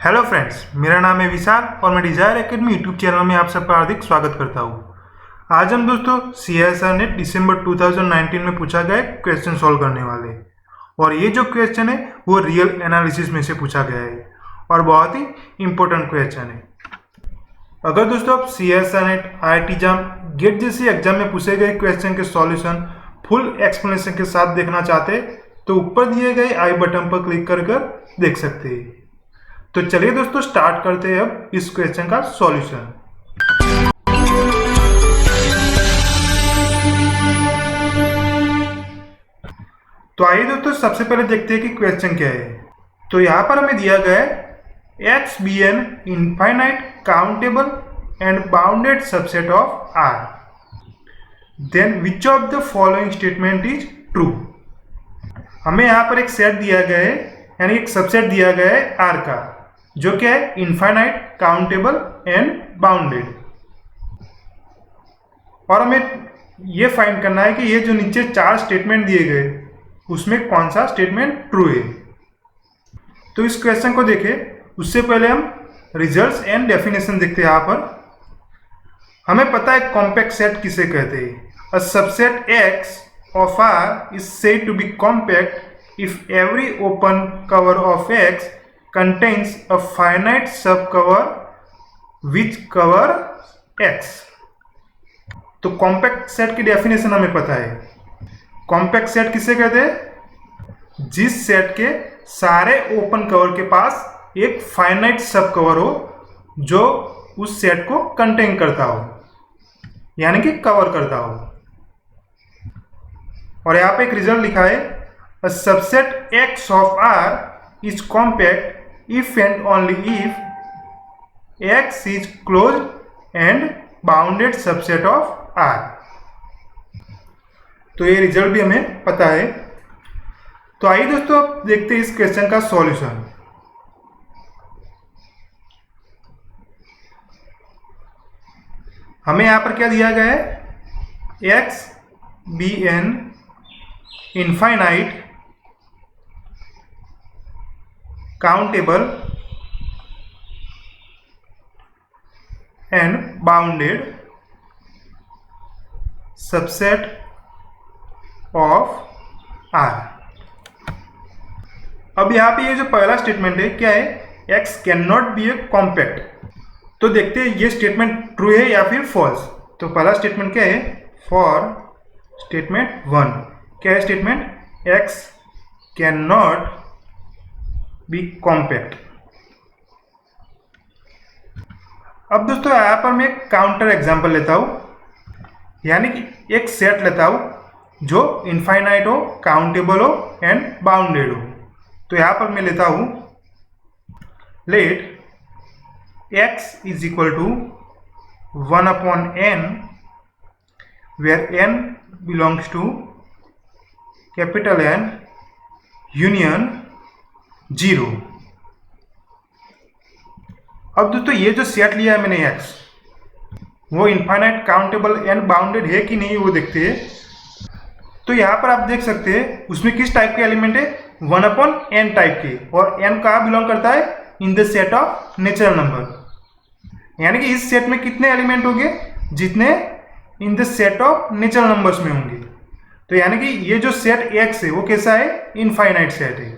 Hello friends, मेरा नाम है विशाल और मैं डिजायर एकेडमी यूट्यूब चैनल में आप सबका हार्दिक स्वागत करता हूँ। आज हम दोस्तों CSIR नेट दिसंबर 2019 में पूछा गया क्वेश्चन सॉल्व करने वाले और ये जो क्वेश्चन है वो रियल एनालिसिस में से पूछा गया है और बहुत ही इम्पोर्टेंट क्वेश्चन है। अगर दोस्तों आप CSIR net, IIT JAM, GATE जैसी एग्जाम में पूछे गए क्वेश्चन के सॉल्यूशन फुल एक्सप्लेनेशन के साथ देखना चाहते तो ऊपर दिए गए आई बटन पर क्लिक कर देख सकते हैं। तो चलिए दोस्तों स्टार्ट करते हैं अब इस क्वेश्चन का सॉल्यूशन। तो आइए दोस्तों सबसे पहले देखते हैं कि क्वेश्चन क्या है। तो यहाँ पर हमें दिया गया है x be an infinite countable and bounded subset of R. Then which of the following statement is true? हमें यहाँ पर एक सेट दिया गया है, यानी एक सबसेट दिया गया है R का, जो क्या है इनफाइनाइट, काउंटेबल एंड बाउंडेड। और हमें ये फाइंड करना है कि ये जो नीचे चार स्टेटमेंट दिए गए उसमें कौन सा स्टेटमेंट ट्रू है। तो इस क्वेश्चन को देखें उससे पहले हम रिजल्ट्स एंड डेफिनेशन देखते हैं। यहाँ पर हमें पता है कॉम्पैक्ट सेट किसे कहते हैं। A subset X of R is said to be compact if every open cover of X contains a finite subcover which cover X। तो कॉम्पैक्ट सेट की डेफिनेशन हमें पता है। कॉम्पैक्ट सेट किसे कहते हैं? जिस सेट के सारे ओपन कवर के पास एक फाइनाइट सब कवर हो जो उस सेट को कंटेन करता हो, यानी कि कवर करता हो। और यहाँ पे एक रिजल्ट लिखा है a subset X of R is compact if and only if X is closed and bounded subset of R। तो ये रिजल्ट भी हमें पता है। तो आइए दोस्तों अब देखते हैं इस क्वेश्चन का सॉल्यूशन। हमें यहां पर क्या दिया गया है? X be an infinite, countable and bounded subset of R। अब यहाँ पे ये जो पहला स्टेटमेंट है क्या है? X can not be A compact. तो देखते हैं ये स्टेटमेंट ट्रू है या फिर फॉल्स। तो पहला स्टेटमेंट क्या है? फॉर स्टेटमेंट 1 क्या है statement? X can not be compact. अब दोस्तों यहाँ पर मैं एक काउंटर एग्जांपल लेता हूँ, यानी कि एक सेट लेता हूँ जो इनफाइनाइट हो, काउंटेबल हो एंड बाउंडेड हो। तो यहाँ पर मैं लेता हूँ late X is equal to 1 upon n where n belongs to capital N union 0। अब दोस्तों ये जो सेट लिया है मैंने X, वो इनफाइनाइट, काउंटेबल एंड बाउंडेड है कि नहीं वो देखते हैं। तो यहाँ पर आप देख सकते हैं उसमें किस टाइप के एलिमेंट है? 1 अपॉन n टाइप के। और n कहाँ बिलोंग करता है? In the set of natural number. यानी कि इस सेट में कितने एलिमेंट होंगे? जितने in the set of natural numbers में होंगे। तो यानी कि ये जो सेट X है वो कैसा है? इनफाइनाइट सेट है।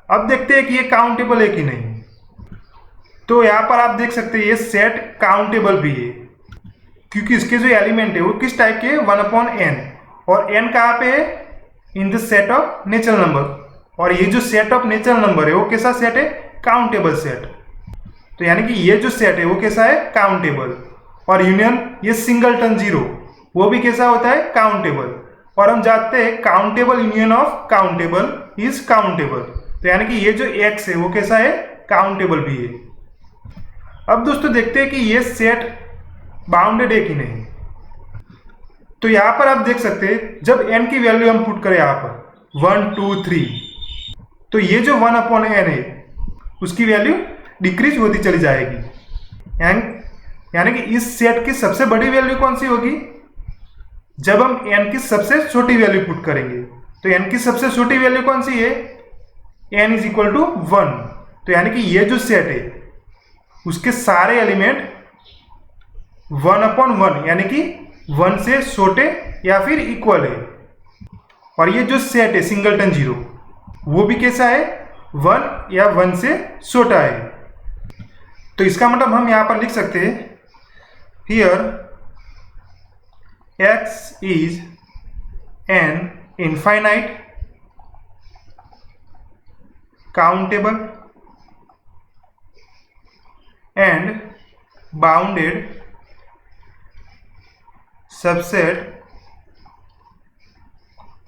अब देखते हैं कि ये काउंटेबल है कि नहीं। तो यहाँ पर आप देख सकते हैं ये सेट काउंटेबल भी है क्योंकि इसके जो एलिमेंट है वो किस टाइप के? 1 अपॉन n। और n कहाँ पे है? In the set of natural number. और ये जो सेट ऑफ नेचुरल नंबर है वो कैसा सेट है? Countable set. तो यानी कि ये जो सेट है वो कैसा है? काउंटेबल। और यूनियन ये सिंगलटन 0 वो भी कैसा होता है? काउंटेबल। और हम जानते हैं countable union of countable is countable. तो यानी कि ये जो X है वो कैसा है? काउंटेबल भी है। अब दोस्तों देखते हैं कि ये सेट बाउंडेड है कि नहीं। तो यहाँ पर आप देख सकते हैं जब n की वैल्यू हम पुट करें यहाँ पर 1 2 3, तो ये जो 1 अपॉन n है उसकी वैल्यू डिक्रीज होती चली जाएगी। यानी कि इस सेट की सबसे बड़ी वैल्यू कौन सी होगी? जब हम n की सबसे छोटी वैल्यू पुट करेंगे। तो n की सबसे छोटी वैल्यू कौन सी है? n is equal to 1। तो यानी कि ये जो सेट है उसके सारे एलिमेंट 1/1 यानी कि 1 से छोटे या फिर इक्वल है। और ये जो सेट है सिंगलटन जीरो वो भी कैसा है, 1 या 1 से छोटा है। तो इसका मतलब हम यहां पर लिख सकते हैं here x is an infinite countable and bounded subset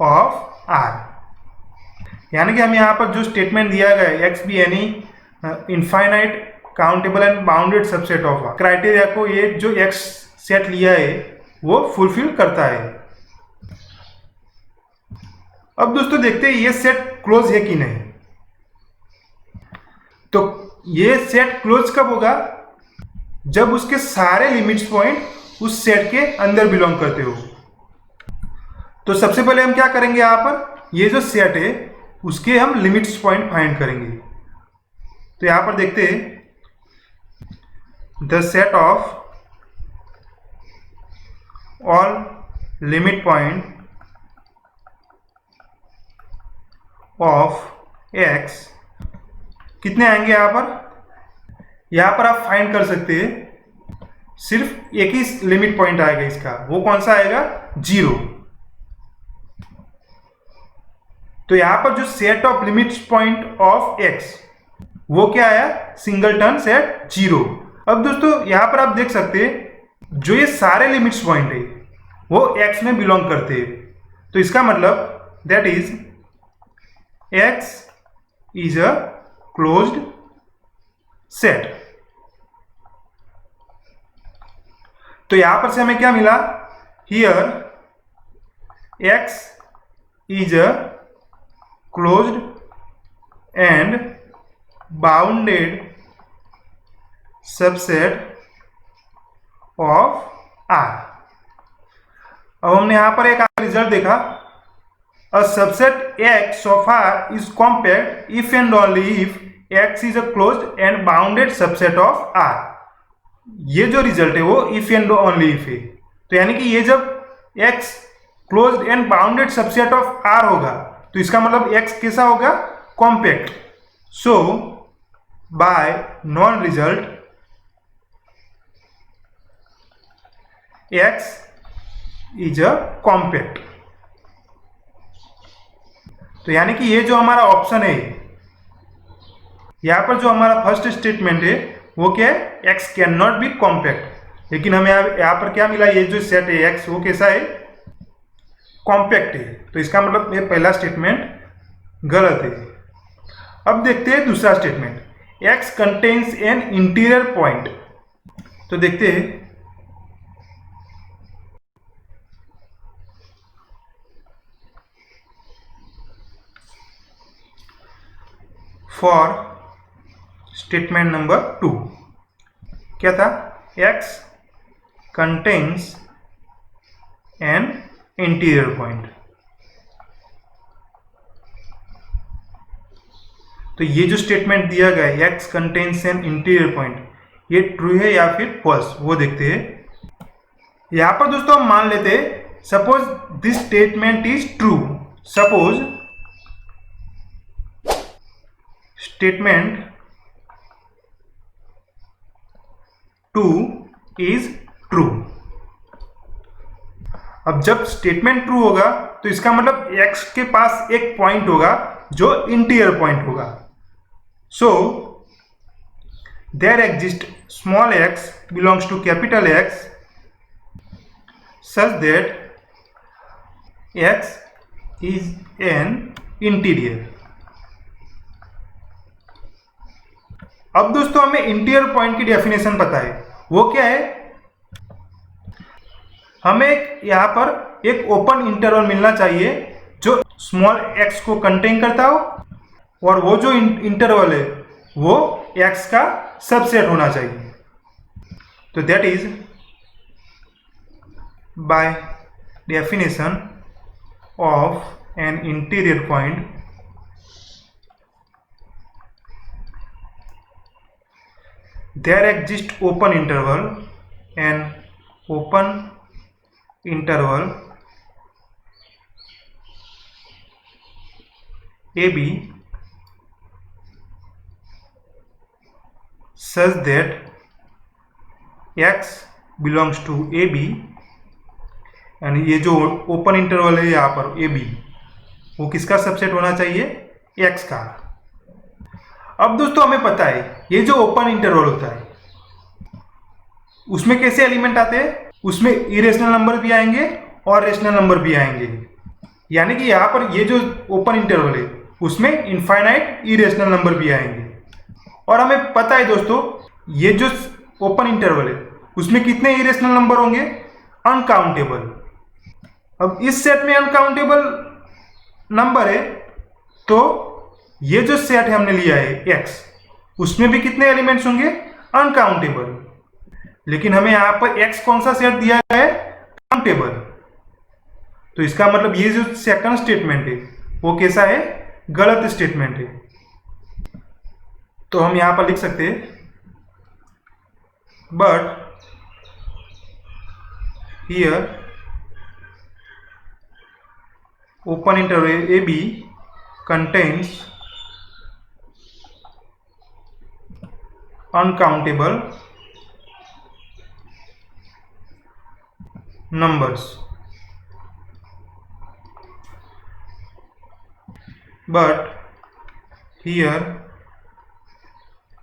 of R। यानी कि हम यहाँ पर जो स्टेटमेंट दिया गया है X be any infinite countable and bounded subset of R, criteria को ये जो एक्स सेट लिया है वो फुलफिल करता है। अब दोस्तों देखते हैं ये सेट क्लोज है कि नहीं। तो ये सेट क्लोज कब होगा, जब उसके सारे लिमिट्स पॉइंट उस सेट के अंदर बिलोंग करते हो। तो सबसे पहले हम क्या करेंगे, यहां पर ये जो सेट है उसके हम लिमिट्स पॉइंट फाइंड करेंगे। तो यहां पर देखते हैं the set of all limit point of x कितने आएंगे। यहां पर आप फाइंड कर सकते हैं सिर्फ एक ही लिमिट पॉइंट आएगा इसका, वो कौन सा आएगा, 0। तो यहां पर जो set of limit point of x वो क्या आया, सिंगलटन सेट 0। अब दोस्तों यहां पर आप देख सकते हैं जो ये सारे लिमिट्स पॉइंट है वो एक्स में बिलोंग करते हैं। तो इसका मतलब that is X is a closed set. तो यहां पर से हमें क्या मिला, here X is a closed and bounded subset of R. अब हमने यहां पर एक रिजल्ट देखा, a subset X of R is compact if and only if X is a closed and bounded subset of R. ये जो result है वो इफ एंड ओनली इफ है। तो यानी कि ये जब x closed and bounded subset of r होगा तो इसका मतलब x कैसा होगा, compact. So bye non result x is a compact. तो यानी कि ये जो हमारा ऑप्शन है, यहां पर जो हमारा फर्स्ट स्टेटमेंट है वो क्या है, x can not be compact. लेकिन हमें यहां पर क्या मिला, ये जो सेट है x वो कैसा है, कॉम्पैक्ट है। तो इसका मतलब ये पहला स्टेटमेंट गलत है। अब देखते हैं दूसरा statement, x contains an interior point. तो देखते हैं, फॉर स्टेटमेंट नंबर 2 क्या था, x contains an interior point. तो ये जो स्टेटमेंट दिया गया है x contains an interior point, ये ट्रू है या फिर फॉल्स, वो देखते हैं। यहां पर दोस्तों हम मान लेते हैं suppose this statement is true. Suppose statement 2 is true. अब जब स्टेटमेंट ट्रू होगा तो इसका मतलब x के पास एक पॉइंट होगा जो इंटीरियर पॉइंट होगा। So there exist small x belongs to capital X such that x is an interior। अब दोस्तों हमें इंटीरियर पॉइंट की डेफिनेशन पता है, वो क्या है, हमें यहां पर एक ओपन इंटरवल मिलना चाहिए जो स्मॉल x को कंटेन करता हो, और वो जो इंटरवल है वो x का सबसेट होना चाहिए। तो that is by definition of an interior point there exists open interval AB such that x belongs to AB, यानी ये जो ओपन इंटरवल है यहाँ पर AB वो किसका सबसेट होना चाहिए? x का। अब दोस्तों हमें पता है ये जो ओपन इंटरवल होता है उसमें कैसे एलिमेंट आते हैं? उसमें इरेशनल नंबर भी आएंगे और रेशनल नंबर भी आएंगे, यानी कि यहाँ पर ये जो ओपन इंटरवल है उसमें इनफाइनाइट इरेशनल नंबर भी आएंगे। और हमें पता है दोस्तों ये जो ओपन इंटरवल है उसमें कितने इरेशनल नंबर होंगे? अनकाउंटेबल। अब इस सेट में अनकाउंटेबल नंबर है तो ये जो सेट हमने लिया है x उसमें भी कितने एलिमेंट्स होंगे? अनकाउंटेबल। लेकिन हमें यहां पर x कौन सा सेट दिया है? काउंटेबल। तो इसका मतलब ये जो सेकंड स्टेटमेंट है वो कैसा है? गलत स्टेटमेंट है। तो हम यहां पर लिख सकते हैं but here open interval AB contains uncountable numbers, but here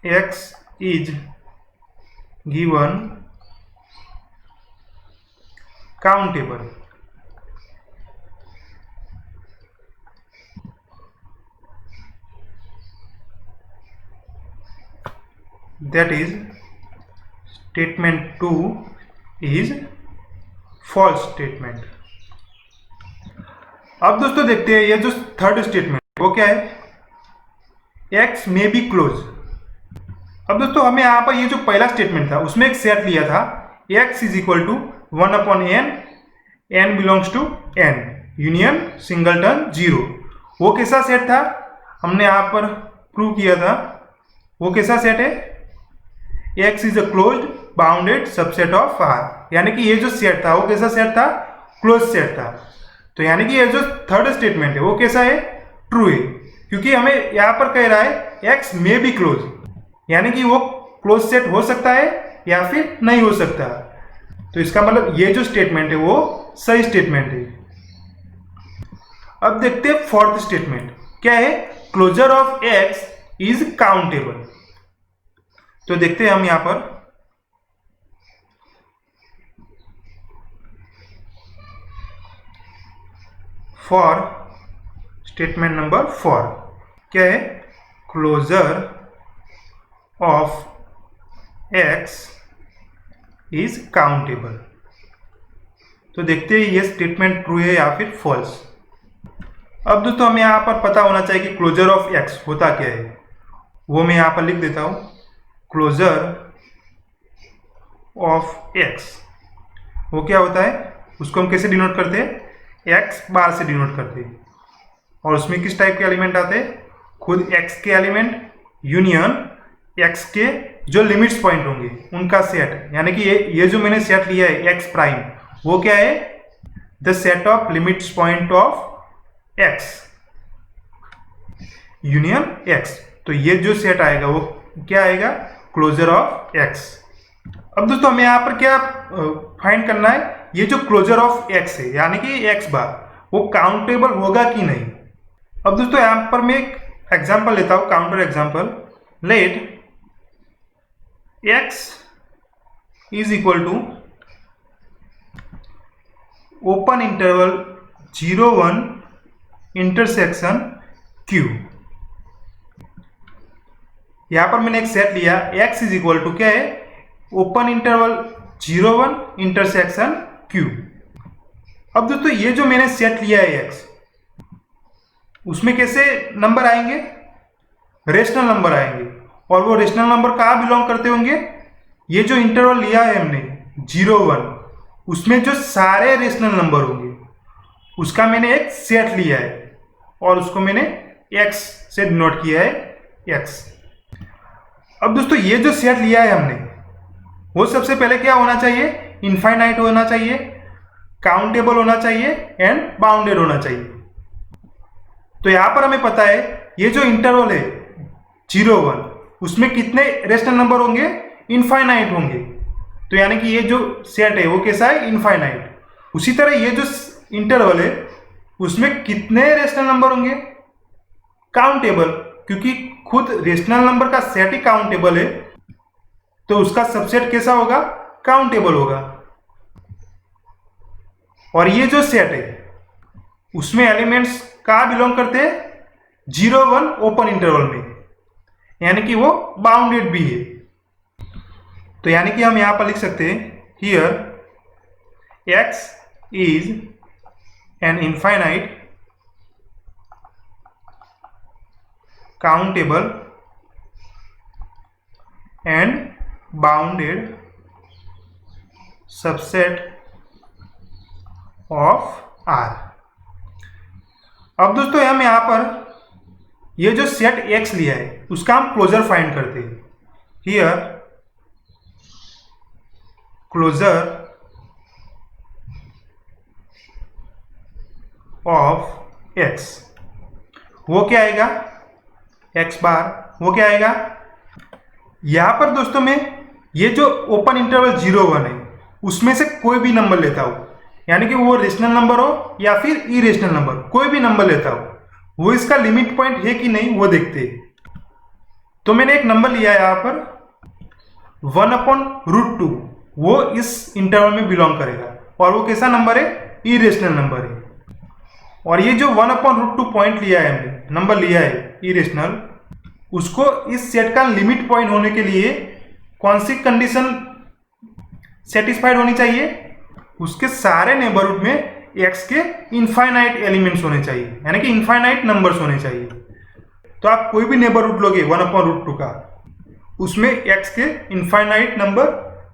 x is given countable. That is statement 2 is false statement. अब दोस्तों देखते हैं ये जो थर्ड स्टेटमेंट वो क्या है? x may be close। अब दोस्तों हमें यहाँ पर ये जो पहला स्टेटमेंट था उसमें एक सेट लिया था x is equal to 1/n, n belongs to n, union singleton 0। वो कैसा सेट था? हमने यहाँ पर प्रूव किया था। वो कैसा सेट है? x is a closed bounded subset of R, यानी कि ये जो सेट था वो कैसा सेट था? क्लोज सेट था। तो यानी कि ये जो थर्ड स्टेटमेंट है वो कैसा है? ट्रू है, क्योंकि हमें यहाँ पर कह रहा है x मे बी क्लोज, यानी कि वो क्लोज सेट हो सकता है या फिर नहीं हो सकता। तो इसका मतलब ये जो स्टेटमेंट है वो सही स्टेटमेंट है। अब देखते हैं फोर्थ स्टेटमेंट क्या है? Closure of x is countable. तो देखते हैं हम यहां पर फॉर स्टेटमेंट नंबर 4 क्या है? Closure of x is countable. तो देखते हैं ये स्टेटमेंट ट्रू है या फिर फॉल्स। अब दोस्तों हमें यहां पर पता होना चाहिए कि क्लोजर ऑफ x होता क्या है, वो मैं यहां पर लिख देता हूं। क्लोजर ऑफ x वो क्या होता है? उसको हम कैसे डिनोट करते हैं? x बार से डिनोट करते हैं। और उसमें किस टाइप के एलिमेंट आते हैं? खुद x के एलिमेंट यूनियन x के जो लिमिट्स पॉइंट होंगे उनका सेट, यानी कि ये जो मैंने सेट लिया है x प्राइम वो क्या है? The set of limits point of x union x। तो ये जो सेट आएगा वो क्या आएगा? Closure of x। अब दोस्तों हमें यहां पर क्या फाइंड करना है? ये जो क्लोजर ऑफ x है यानी कि x बार वो काउंटेबल होगा कि नहीं। अब दोस्तों यहां पर मैं एक एग्जांपल लेता हूं, counter example. Let x is equal to open interval 0-1 intersection q। यहां पर मैंने एक सेट लिया x इज इक्वल टू क्या है? Open interval 0-1 intersection q। अब दोस्तों ये जो मैंने सेट लिया है x उसमें कैसे नंबर आएंगे? रेशनल नंबर आएंगे। और वो रेशनल नंबर कहाँ बिलोंग करते होंगे? ये जो इंटरवल लिया है हमने 0-1 उसमें जो सारे रेशनल नंबर होंगे उसका मैंने एक सेट लिया है और उसको मैंने x से डिनोट किया है x। अब दोस्तों ये जो सेट लिया है हमने वो सबसे पहले क्या होना चाहिए, इनफाइनाइट होना चाहिए, काउंटेबल होना चाहिए एंड बाउंडेड होना चाहिए। तो यहां पर हमें पता है ये जो इंटरवल है 0 1 उसमें कितने रेशनल नंबर होंगे, इनफाइनाइट होंगे। तो यानी कि ये जो सेट है वो कैसा है, इनफाइनाइट। उसी तरह ये जो इंटरवल है उसमें कितने रेशनल नंबर होंगे, काउंटेबल, क्योंकि खुद रेशनल नंबर का सेट ही काउंटेबल है तो उसका सबसेट कैसा होगा, काउंटेबल होगा। और ये जो सेट है उसमें एलिमेंट्स कहाँ बिलोंग करते हैं, 0 1 ओपन इंटरवल में, यानी कि वो बाउंडेड भी है। तो यानी कि हम यहां पर लिख सकते हैं here X is an infinite countable and bounded subset of R। अब दोस्तों हम यहां पर ये जो सेट X लिया है उसका हम क्लोजर फाइंड करते हैं। हियर क्लोजर ऑफ X वो क्या आएगा, एक्स बार, वो क्या आएगा। यहां पर दोस्तों में ये जो ओपन इंटरवल 0 1 है उसमें से कोई भी नंबर लेता हो, यानी कि वो रेशनल नंबर हो या फिर इरेशनल नंबर, कोई भी नंबर लेता हो, वो इसका लिमिट पॉइंट है कि नहीं वो देखते हैं। तो मैंने एक नंबर लिया है यहां पर 1/√2, वो इस इंटरवल में बिलोंग करेगा और वो कैसा नंबर है, इरेशनल नंबर है। और ये जो 1/√2 पॉइंट लिया है हमने, नंबर लिया है इरेशनल, उसको इस सेट का लिमिट पॉइंट होने के लिए कौन सी कंडीशन सेटिस्फाइड होनी चाहिए, उसके सारे नेबरहुड में एक्स के इनफाइनाइट एलिमेंट्स होने चाहिए, यानी कि इनफाइनाइट नंबर्स होने चाहिए। तो आप कोई भी नेबरहुड लोगे 1/√2 का, उसमें एक्स के इनफाइनाइट नंबर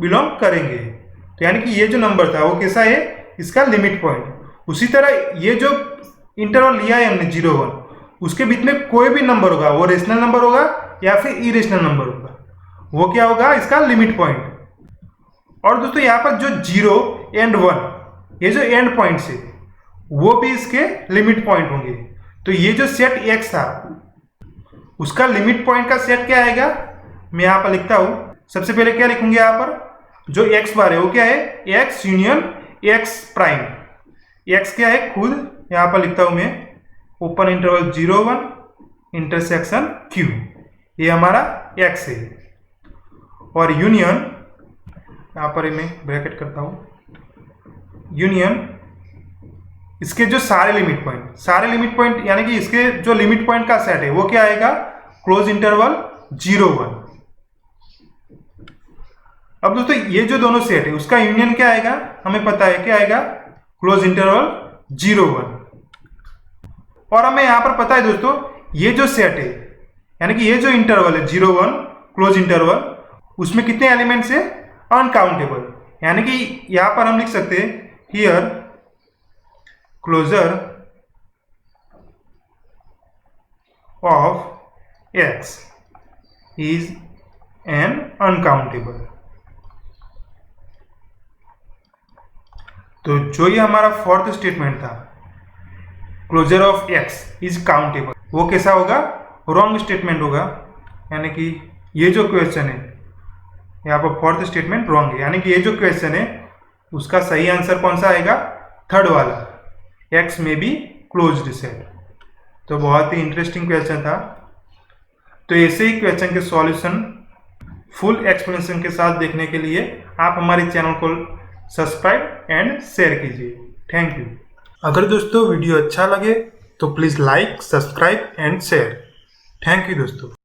बिलोंग करेंगे। तो यानी कि ये जो नंबर था वो कैसा है, इसका लिमिट पॉइंट। उसी तरह ये जो इंटरवल लिया है हमने 0 1 उसके बीच में कोई भी नंबर होगा, वो रेशनल नंबर होगा या फिर इरेशनल नंबर होगा, वो क्या होगा, इसका लिमिट पॉइंट। और दोस्तों यहाँ पर जो 0 एंड 1 ये जो एंड पॉइंट्स है वो भी इसके लिमिट पॉइंट होंगे। तो ये जो सेट X था उसका लिमिट पॉइंट का सेट क्या आएगा, मैं यहाँ पर लिखता हूं। सबसे पहले क्या लिखूंगे, यहाँ पर जो एक्स बार है वो क्या है, x union ex prime. X क्या है खुद, यहाँ पर लिखता हूं मैं ओपन इंटरवल 0 1 इंटरसेक्शन Q, ये हमारा एक्स है। और यूनियन, यहाँ पर मैं ब्रैकेट करता हूं, यूनियन इसके जो सारे लिमिट पॉइंट यानी कि इसके जो लिमिट पॉइंट का सेट है वो क्या आएगा, क्लोज इंटरवल 0 1। अब दोस्तों ये जो दोनों सेट है उसका यूनियन क्या आएगा, हमें पता है क्या आएगा, क्लोज इंटरवल 0 1। और हमें यहां पर पता है दोस्तों ये जो सेट है यानी कि ये जो इंटरवल है 0 1 क्लोज इंटरवल, उसमें कितने एलिमेंट्स है, अनकाउंटेबल। यानी कि यहां पर हम लिख सकते हैं here closure of X is an uncountable. तो जो ये हमारा फोर्थ स्टेटमेंट था, closure of X is countable, वो कैसा होगा, रॉन्ग स्टेटमेंट होगा। यानी कि ये जो क्वेश्चन है यहाँ पर फोर्थ स्टेटमेंट रॉन्ग है, यानी कि ये जो क्वेश्चन है उसका सही आंसर कौन सा आएगा, थर्ड वाला, एक्स में बी क्लोज्ड सेट। तो बहुत ही इंटरेस्टिंग क्वेश्चन था। तो ऐसे ही क्वेश्चन के सॉल्यूशन फुल एक्सप्लेनेशन के साथ देखने के लिए आप हमारे चैनल को सब्सक्राइब एंड शेयर कीजिए। Thank you. अगर दोस्तों वीडियो अच्छा लगे तो please like, subscribe and share. Thank you दोस्तों।